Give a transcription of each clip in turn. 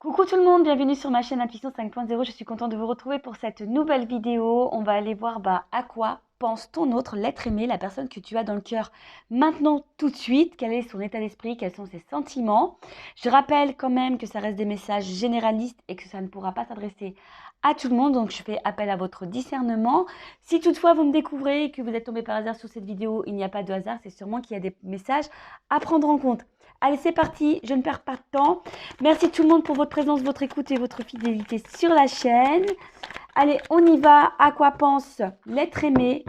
Coucou tout le monde, bienvenue sur ma chaîne Intuition 5.0. Je suis contente de vous retrouver pour cette nouvelle vidéo. On va aller voir à quoi pense ton autre, l'être aimé, la personne que tu as dans le cœur maintenant tout de suite. Quel est son état d'esprit, quels sont ses sentiments. Je rappelle quand même que ça reste des messages généralistes et que ça ne pourra pas s'adresser à tout le monde. Donc je fais appel à votre discernement. Si toutefois vous me découvrez et que vous êtes tombé par hasard sur cette vidéo, il n'y a pas de hasard. C'est sûrement qu'il y a des messages à prendre en compte. Allez, c'est parti, je ne perds pas de temps. Merci tout le monde pour votre présence, votre écoute et votre fidélité sur la chaîne. Allez, on y va. À quoi pense l'être aimé,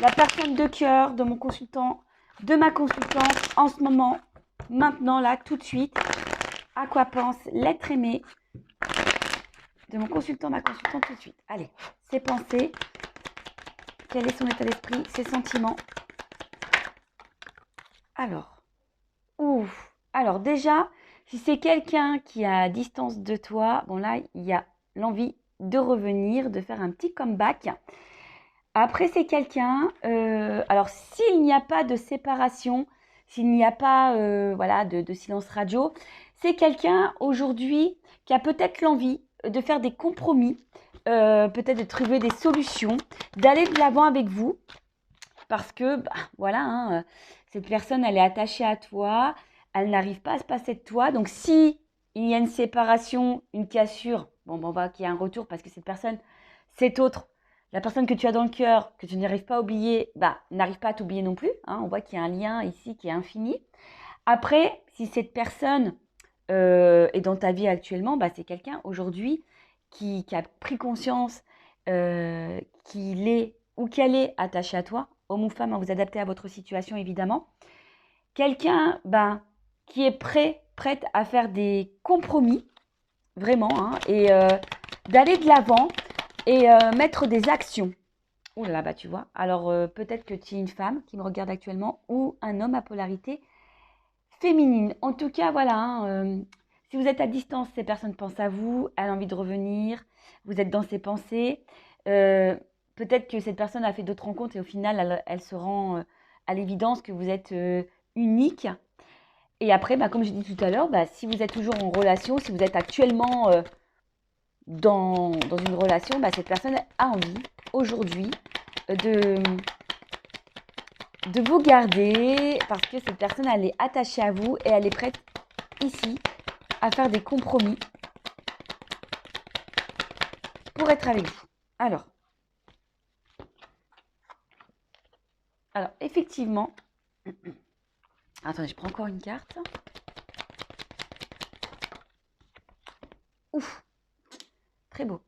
la personne de cœur de mon consultant, de ma consultante en ce moment, maintenant, là, tout de suite. À quoi pense l'être aimé de mon consultant, ma consultante tout de suite. Allez, ses pensées, quel est son état d'esprit, ses sentiments. Alors déjà, si c'est quelqu'un qui est à distance de toi, bon là, il y a l'envie de revenir, de faire un petit comeback. Après, c'est quelqu'un, alors s'il n'y a pas de séparation, s'il n'y a pas voilà, de silence radio, c'est quelqu'un aujourd'hui qui a peut-être l'envie de faire des compromis, peut-être de trouver des solutions, d'aller de l'avant avec vous, parce que, voilà, hein, cette personne, elle est attachée à toi, elle n'arrive pas à se passer de toi. Donc, si il y a une séparation, une cassure, bon, on va qu'il y a un retour parce que cette personne, cette autre, la personne que tu as dans le cœur, que tu n'arrives pas à oublier, n'arrive pas à t'oublier non plus. Hein, on voit qu'il y a un lien ici qui est infini. Après, si cette personne est dans ta vie actuellement, c'est quelqu'un aujourd'hui qui a pris conscience qu'il est ou qu'elle est attachée à toi, homme ou femme, vous adaptez à votre situation évidemment. Quelqu'un qui est prête à faire des compromis, vraiment, hein, et d'aller de l'avant et mettre des actions. Oh là là, tu vois. Alors peut-être que tu es une femme qui me regarde actuellement ou un homme à polarité féminine. En tout cas, voilà, hein, si vous êtes à distance, ces personnes pensent à vous, elle a envie de revenir, vous êtes dans ses pensées. Peut-être que cette personne a fait d'autres rencontres et au final, elle se rend à l'évidence que vous êtes unique. Et après, comme je dis tout à l'heure, si vous êtes toujours en relation, si vous êtes actuellement dans une relation, cette personne a envie aujourd'hui de vous garder parce que cette personne, elle est attachée à vous et elle est prête ici à faire des compromis pour être avec vous. Alors effectivement, attendez, je prends encore une carte. Ouf, très beau.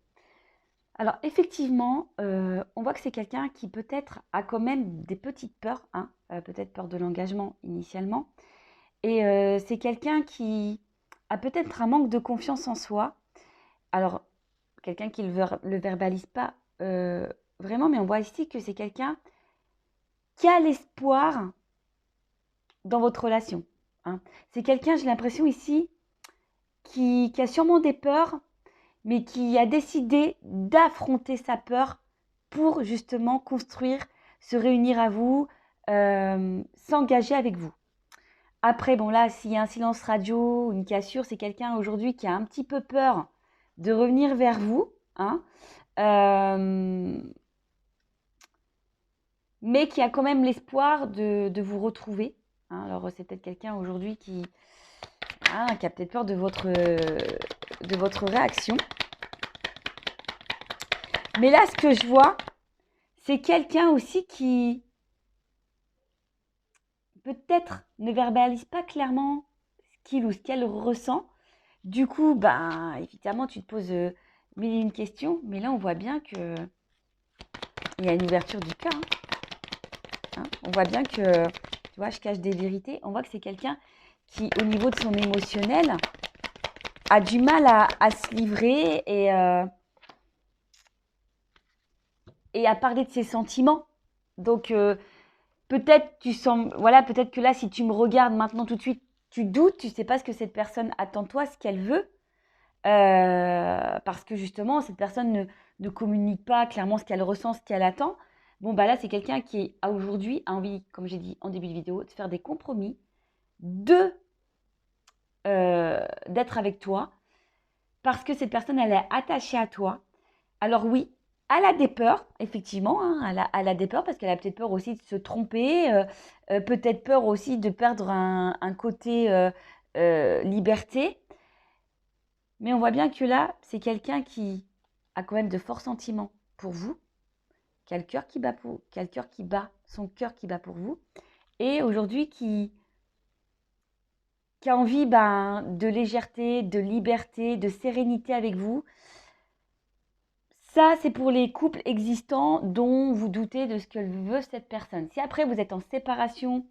Alors effectivement, on voit que c'est quelqu'un qui peut-être a quand même des petites peurs, hein, peut-être peur de l'engagement initialement. Et c'est quelqu'un qui a peut-être un manque de confiance en soi. Alors, quelqu'un qui ne le verbalise pas vraiment, mais on voit ici que c'est quelqu'un qui a l'espoir dans votre relation. Hein. C'est quelqu'un, j'ai l'impression ici, qui a sûrement des peurs, mais qui a décidé d'affronter sa peur pour justement construire, se réunir à vous, s'engager avec vous. Après, bon là, s'il y a un silence radio, une cassure, c'est quelqu'un aujourd'hui qui a un petit peu peur de revenir vers vous, hein, mais qui a quand même l'espoir de vous retrouver. Hein. Alors, c'est peut-être quelqu'un aujourd'hui qui a peut-être peur de votre réaction. Mais là, ce que je vois, c'est quelqu'un aussi qui peut-être ne verbalise pas clairement ce qu'il ou ce qu'elle ressent. Du coup, évidemment, tu te poses mille et une questions, mais là, on voit bien que il y a une ouverture du cœur. Hein. On voit bien que, tu vois, je cache des vérités. On voit que c'est quelqu'un qui, au niveau de son émotionnel, a du mal à se livrer et à parler de ses sentiments. Donc, peut-être peut-être que là, si tu me regardes maintenant tout de suite, tu doutes, tu ne sais pas ce que cette personne attend de toi, ce qu'elle veut. Parce que justement, cette personne ne communique pas clairement ce qu'elle ressent, ce qu'elle attend. Bon, là, c'est quelqu'un qui, aujourd'hui, a envie, comme j'ai dit en début de vidéo, de faire des compromis, d'être avec toi. parce que cette personne, elle est attachée à toi. Alors oui, elle a des peurs, effectivement, hein, elle a des peurs parce qu'elle a peut-être peur aussi de se tromper, peut-être peur aussi de perdre un côté liberté. Mais on voit bien que là, c'est quelqu'un qui a quand même de forts sentiments pour vous, qui a le cœur qui bat qui a le cœur qui bat, son cœur qui bat pour vous, et aujourd'hui qui a envie de légèreté, de liberté, de sérénité avec vous. Ça, c'est pour les couples existants dont vous doutez de ce que veut cette personne. Si après vous êtes en séparation,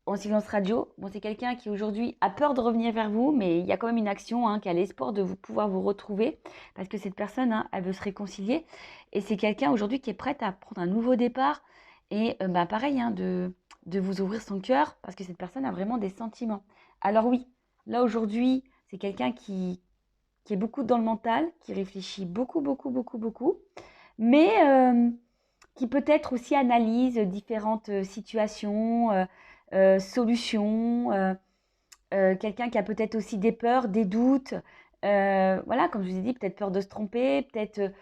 en silence radio, bon, c'est quelqu'un qui aujourd'hui a peur de revenir vers vous, mais il y a quand même une action, hein, qui a l'espoir de pouvoir vous retrouver, parce que cette personne, hein, elle veut se réconcilier. Et c'est quelqu'un aujourd'hui qui est prête à prendre un nouveau départ et pareil, hein, de vous ouvrir son cœur, parce que cette personne a vraiment des sentiments. Alors oui, là aujourd'hui, c'est quelqu'un qui est beaucoup dans le mental, qui réfléchit beaucoup, beaucoup, beaucoup, beaucoup, mais qui peut-être aussi analyse différentes situations, solutions, quelqu'un qui a peut-être aussi des peurs, des doutes, voilà, comme je vous ai dit, peut-être peur de se tromper, peut-être,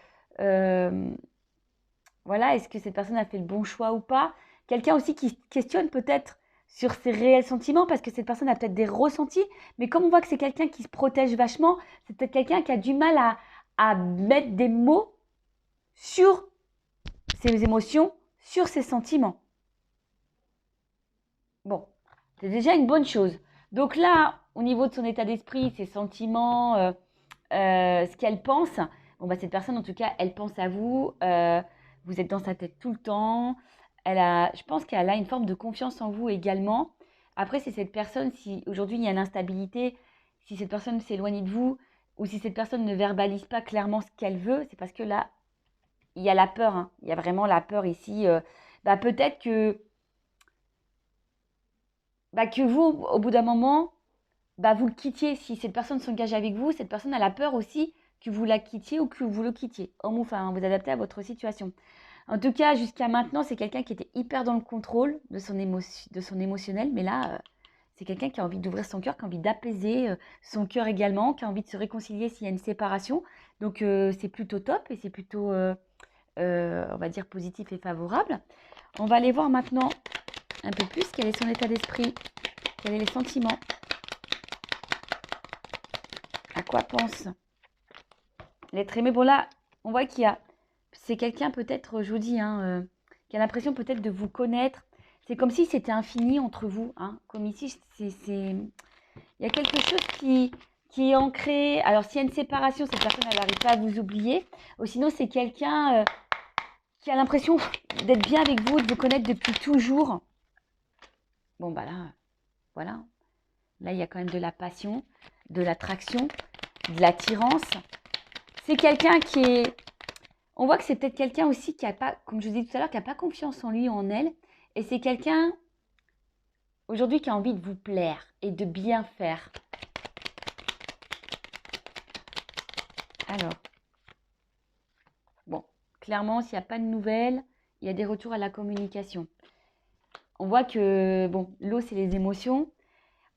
voilà, est-ce que cette personne a fait le bon choix ou pas? Quelqu'un aussi qui se questionne peut-être sur ses réels sentiments, parce que cette personne a peut-être des ressentis, mais comme on voit que c'est quelqu'un qui se protège vachement, c'est peut-être quelqu'un qui a du mal à mettre des mots sur ses émotions, sur ses sentiments. Bon, c'est déjà une bonne chose. Donc là, au niveau de son état d'esprit, ses sentiments, ce qu'elle pense, bon, cette personne, en tout cas, elle pense à vous. Vous êtes dans sa tête tout le temps. Je pense qu'elle a une forme de confiance en vous également. Après, c'est cette personne, si aujourd'hui il y a une instabilité, si cette personne s'éloigne de vous, ou si cette personne ne verbalise pas clairement ce qu'elle veut, c'est parce que là, il y a la peur, hein. Il y a vraiment la peur ici. Peut-être que vous, au bout d'un moment, vous le quittiez. Si cette personne s'engage avec vous, cette personne a peur aussi que vous la quittiez ou que vous le quittiez. Homme ou femme, vous adaptez à votre situation. En tout cas, jusqu'à maintenant, c'est quelqu'un qui était hyper dans le contrôle de son émotionnel. Mais là, c'est quelqu'un qui a envie d'ouvrir son cœur, qui a envie d'apaiser son cœur également, qui a envie de se réconcilier s'il y a une séparation. Donc, c'est plutôt top et c'est plutôt, on va dire, positif et favorable. On va aller voir maintenant un peu plus quel est son état d'esprit, quels sont les sentiments, à quoi pense l'être aimé. Bon là, on voit c'est quelqu'un peut-être, je vous dis, hein, qui a l'impression peut-être de vous connaître. C'est comme si c'était infini entre vous, hein. Comme ici, il y a quelque chose qui est ancré. Alors s'il y a une séparation, cette personne, elle n'arrive pas à vous oublier. Ou sinon, c'est quelqu'un qui a l'impression d'être bien avec vous, de vous connaître depuis toujours. Bon là, voilà. Là, il y a quand même de la passion, de l'attraction, de l'attirance. C'est quelqu'un qui est... On voit que c'est peut-être quelqu'un aussi qui n'a pas, comme je vous ai dit tout à l'heure, qui n'a pas confiance en lui ou en elle. Et c'est quelqu'un, aujourd'hui, qui a envie de vous plaire et de bien faire. Alors, bon, clairement, s'il n'y a pas de nouvelles, il y a des retours à la communication. On voit que, bon, l'eau, c'est les émotions.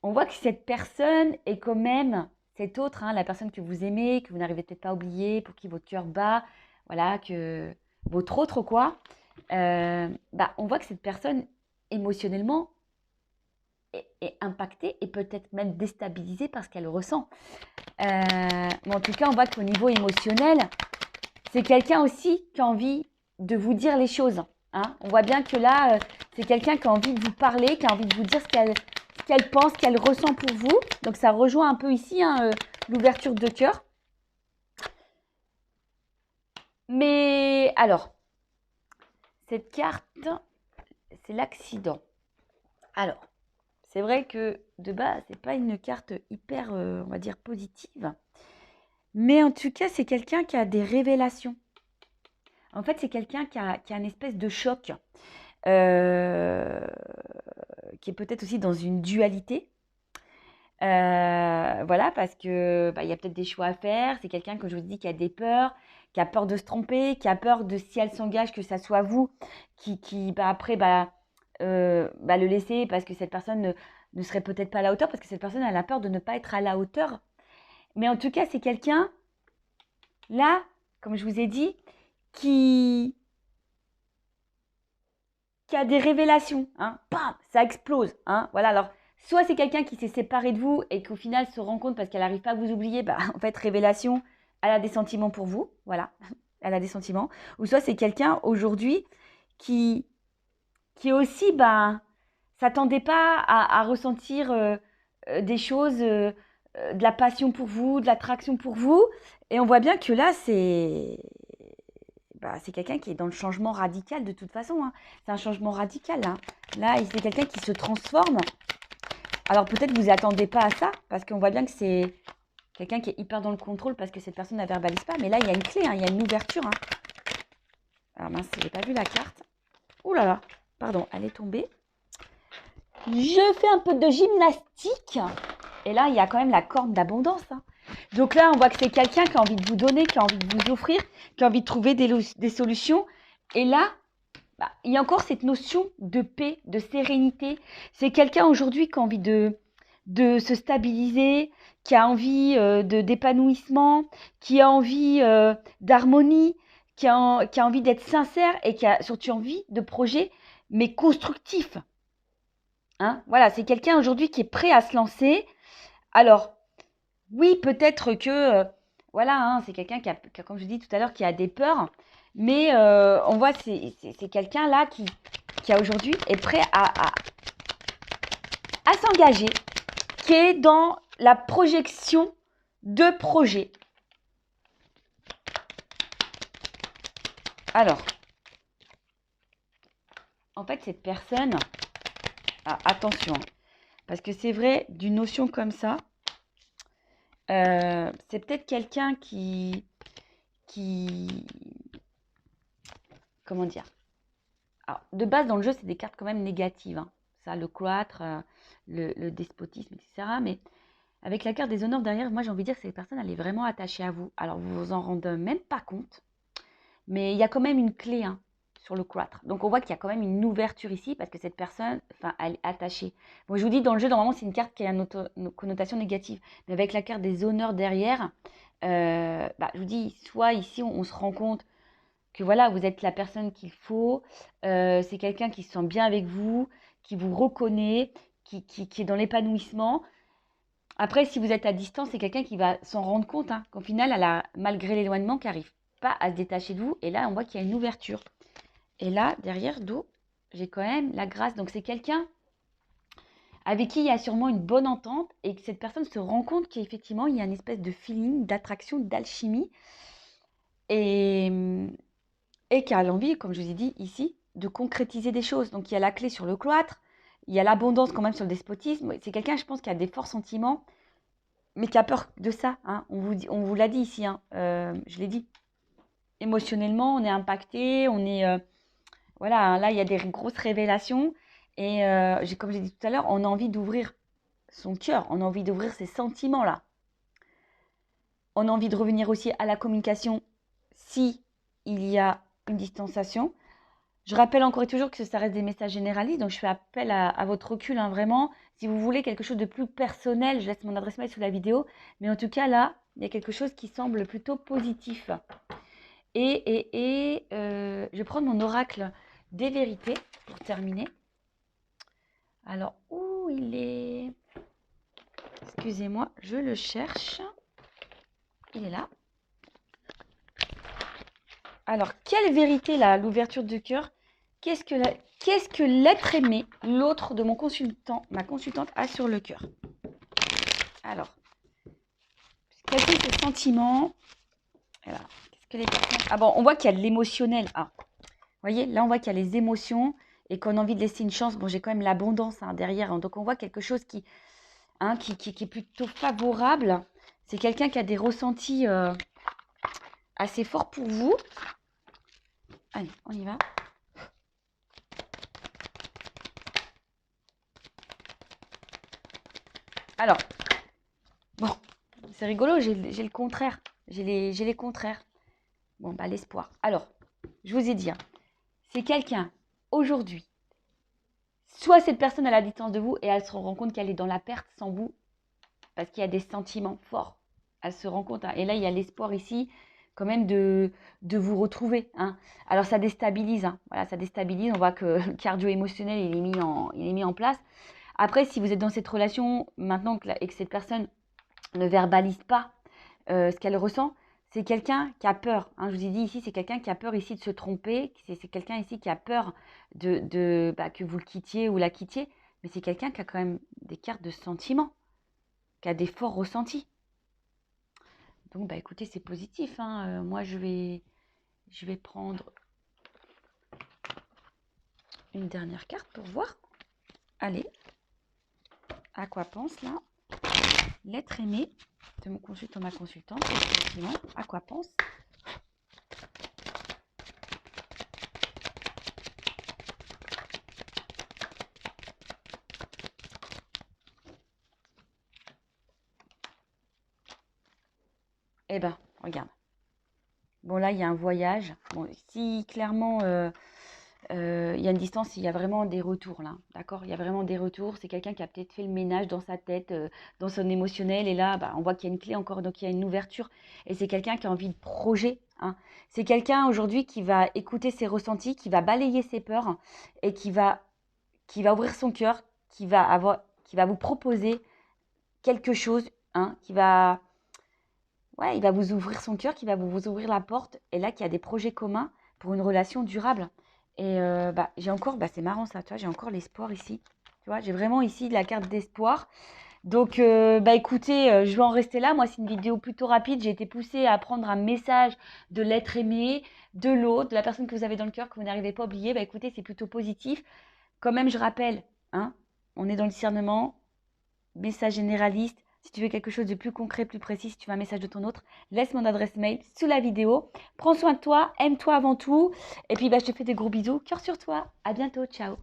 On voit que cette personne est quand même, cette autre, hein, la personne que vous aimez, que vous n'arrivez peut-être pas à oublier, pour qui votre cœur bat, voilà, que votre autre, quoi. On voit que cette personne, émotionnellement, est impactée et peut-être même déstabilisée par ce qu'elle ressent. Mais en tout cas, on voit qu'au niveau émotionnel, c'est quelqu'un aussi qui a envie de vous dire les choses. Hein. On voit bien que là, c'est quelqu'un qui a envie de vous parler, qui a envie de vous dire ce qu'elle pense, ce qu'elle ressent pour vous. Donc ça rejoint un peu ici, hein, l'ouverture de cœur. Mais alors, cette carte, c'est l'accident. Alors, c'est vrai que de base, c'est pas une carte hyper, on va dire, positive. Mais en tout cas, c'est quelqu'un qui a des révélations. En fait, c'est quelqu'un qui a une espèce de choc, qui est peut-être aussi dans une dualité. Voilà, parce que il y a peut-être des choix à faire. C'est quelqu'un, que je vous dis, qui a des peurs, qui a peur de se tromper, qui a peur de, si elle s'engage, que ça soit vous qui après, le laisser parce que cette personne ne serait peut-être pas à la hauteur, parce que cette personne elle a peur de ne pas être à la hauteur. Mais en tout cas, c'est quelqu'un, là, comme je vous ai dit, qui a des révélations. Hein. Bam, ça explose. Hein. Voilà, alors, soit c'est quelqu'un qui s'est séparé de vous et qu'au final se rend compte parce qu'elle n'arrive pas à vous oublier, bah, en fait, révélation, elle a des sentiments pour vous. Voilà, elle a des sentiments. Ou soit c'est quelqu'un aujourd'hui qui aussi, bah, s'attendait pas à ressentir des choses, de la passion pour vous, de l'attraction pour vous. Et on voit bien que là, c'est quelqu'un qui est dans le changement radical de toute façon. Hein. C'est un changement radical. Hein. Là, c'est quelqu'un qui se transforme. Alors peut-être que vous attendez pas à ça, parce qu'on voit bien que c'est quelqu'un qui est hyper dans le contrôle, parce que cette personne ne verbalise pas. Mais là, il y a une clé, hein, il y a une ouverture. Hein. Alors mince, j'ai pas vu la carte. Ouh là là, pardon, elle est tombée. Je fais un peu de gymnastique. Et là, il y a quand même la corde d'abondance. Hein. Donc là, on voit que c'est quelqu'un qui a envie de vous donner, qui a envie de vous offrir, qui a envie de trouver des solutions. Et là, bah, il y a encore cette notion de paix, de sérénité. C'est quelqu'un aujourd'hui qui a envie de se stabiliser, qui a envie d'épanouissement, qui a envie d'harmonie, qui a envie d'être sincère et qui a surtout envie de projets, mais constructifs. Hein, voilà, c'est quelqu'un aujourd'hui qui est prêt à se lancer. Alors, oui, peut-être que, voilà, hein, c'est quelqu'un qui a, comme je dis tout à l'heure, qui a des peurs. Mais on voit, c'est quelqu'un là qui aujourd'hui est prêt à s'engager, qui est dans la projection de projets. Alors, en fait, cette personne, attention, parce que c'est vrai, d'une notion comme ça, c'est peut-être quelqu'un qui, comment dire. Alors, de base, dans le jeu, c'est des cartes quand même négatives. Hein. Ça, le cloître, le despotisme, etc. Mais avec la carte des honneurs derrière, moi, j'ai envie de dire que cette personne, elle est vraiment attachée à vous. Alors, vous vous en rendez même pas compte. Mais il y a quand même une clé hein, sur le cloître. Donc, on voit qu'il y a quand même une ouverture ici parce que cette personne, elle est attachée. Bon, je vous dis, dans le jeu, normalement, c'est une carte qui a une connotation négative. Mais avec la carte des honneurs derrière, je vous dis, soit ici, on se rend compte que voilà, vous êtes la personne qu'il faut, c'est quelqu'un qui se sent bien avec vous, qui vous reconnaît, qui est dans l'épanouissement. Après, si vous êtes à distance, c'est quelqu'un qui va s'en rendre compte hein, qu'au final, elle a, malgré l'éloignement, qui n'arrive pas à se détacher de vous. Et là, on voit qu'il y a une ouverture. Et là, derrière, d'eau, j'ai quand même la grâce. Donc, c'est quelqu'un avec qui il y a sûrement une bonne entente et que cette personne se rend compte qu'effectivement, il y a une espèce de feeling, d'attraction, d'alchimie. Et qui a l'envie, comme je vous ai dit ici, de concrétiser des choses. Donc il y a la clé sur le cloître, il y a l'abondance quand même sur le despotisme. C'est quelqu'un, je pense, qui a des forts sentiments, mais qui a peur de ça. Hein. On vous l'a dit ici, hein. Je l'ai dit. Émotionnellement, on est impacté, on est... voilà, hein, là, il y a des grosses révélations. Et comme j'ai dit tout à l'heure, on a envie d'ouvrir son cœur, on a envie d'ouvrir ses sentiments-là. On a envie de revenir aussi à la communication si il y a une distanciation. Je rappelle encore et toujours que ça reste des messages généralistes, donc je fais appel à votre recul, hein, vraiment. Si vous voulez quelque chose de plus personnel, je laisse mon adresse mail sous la vidéo. Mais en tout cas, là, il y a quelque chose qui semble plutôt positif. Je vais prendre mon oracle des vérités pour terminer. Alors, où il est? Excusez-moi, je le cherche. Il est là. Alors, quelle vérité, là, l'ouverture du cœur? Qu'est-ce que l'être aimé, l'autre de mon consultant, ma consultante, a sur le cœur? Alors, quels sont ses sentiments? Voilà. Qu'est-ce que les personnes... Ah bon, on voit qu'il y a de l'émotionnel. Ah, vous voyez, là, on voit qu'il y a les émotions et qu'on a envie de laisser une chance. Bon, j'ai quand même l'abondance hein, derrière. Hein, donc, on voit quelque chose qui est plutôt favorable. C'est quelqu'un qui a des ressentis assez forts pour vous. Allez, on y va. Alors, bon, c'est rigolo, j'ai le contraire. J'ai les contraires. Bon, bah, l'espoir. Alors, je vous ai dit, hein, c'est quelqu'un, aujourd'hui, soit cette personne à la distance de vous et elle se rend compte qu'elle est dans la perte sans vous, parce qu'il y a des sentiments forts. elle se rend compte, hein. Et là, il y a l'espoir ici, quand même, de vous retrouver, hein. Alors, ça déstabilise, hein. Voilà, ça déstabilise. On voit que le cardio émotionnel, il est mis en place. Après, si vous êtes dans cette relation, maintenant et que cette personne ne verbalise pas ce qu'elle ressent, c'est quelqu'un qui a peur, hein. Je vous ai dit ici, c'est quelqu'un qui a peur ici de se tromper. C'est quelqu'un ici qui a peur que vous le quittiez ou la quittiez. Mais c'est quelqu'un qui a quand même des cartes de sentiments, qui a des forts ressentis. Donc, bah, écoutez, c'est positif, hein. Moi, je vais prendre une dernière carte pour voir. Allez, à quoi pense là l'être aimé de mon consultant, ma consultante, effectivement, à quoi pense? Eh ben, regarde. Bon, là, il y a un voyage. Bon, si clairement, il y a une distance, il y a vraiment des retours, là. D'accord? Il y a vraiment des retours. C'est quelqu'un qui a peut-être fait le ménage dans sa tête, dans son émotionnel. Et là, bah, on voit qu'il y a une clé encore, donc il y a une ouverture. Et c'est quelqu'un qui a envie de projet, hein. C'est quelqu'un aujourd'hui qui va écouter ses ressentis, qui va balayer ses peurs et qui va ouvrir son cœur, qui va vous proposer quelque chose, hein, ouais, il va vous ouvrir son cœur, qui va vous ouvrir la porte, et là, qu'il y a des projets communs pour une relation durable. Et bah, j'ai encore, bah, c'est marrant ça, tu vois, j'ai encore l'espoir ici. Tu vois, j'ai vraiment ici la carte d'espoir. Donc, bah écoutez, je vais en rester là. Moi, c'est une vidéo plutôt rapide. J'ai été poussée à prendre un message de l'être aimé, de l'autre, de la personne que vous avez dans le cœur, que vous n'arrivez pas à oublier. Bah écoutez, c'est plutôt positif. Quand même, je rappelle, hein, on est dans le discernement, message généraliste. Si tu veux quelque chose de plus concret, plus précis, si tu veux un message de ton autre, laisse mon adresse mail sous la vidéo. Prends soin de toi, aime-toi avant tout. Et puis, bah, je te fais des gros bisous. Cœur sur toi. À bientôt. Ciao.